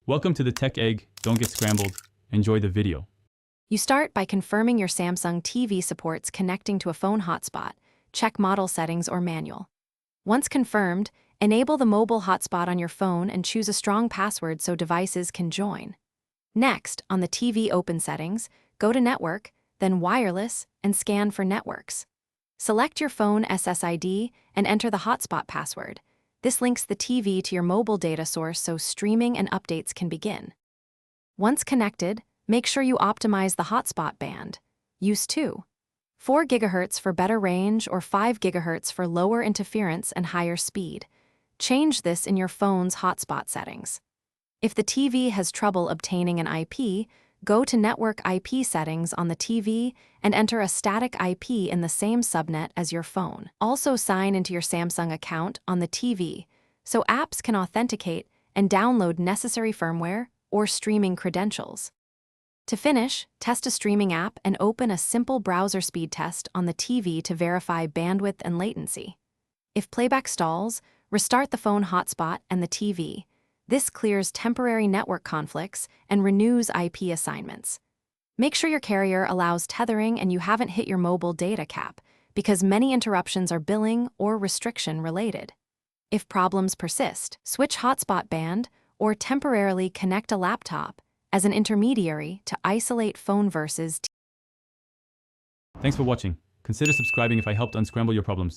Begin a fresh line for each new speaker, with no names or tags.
Welcome to the Tech Egg. Don't get scrambled. Enjoy the video.
You start by confirming your Samsung TV supports connecting to a phone hotspot. Check model settings or manual. Once confirmed, enable the mobile hotspot on your phone and choose a strong password so devices can join. Next, on the TV open settings, go to Network, then Wireless, and scan for networks. Select your phone SSID and enter the hotspot password. This links the TV to your mobile data source so streaming and updates can begin. Once connected, make sure you optimize the hotspot band. Use 4 GHz for better range or 5 GHz for lower interference and higher speed. Change this in your phone's hotspot settings. If the TV has trouble obtaining an IP, go to Network IP settings on the TV and enter a static IP in the same subnet as your phone. Also sign into your Samsung account on the TV so apps can authenticate and download necessary firmware or streaming credentials. To finish, test a streaming app and open a simple browser speed test on the TV to verify bandwidth and latency. If playback stalls, restart the phone hotspot and the TV. This clears temporary network conflicts and renews IP assignments. Make sure your carrier allows tethering and you haven't hit your mobile data cap, because many interruptions are billing or restriction related. If problems persist, switch hotspot band or temporarily connect a laptop as an intermediary to isolate phone versus
Thanks for watching. Consider subscribing if I helped unscramble your problems.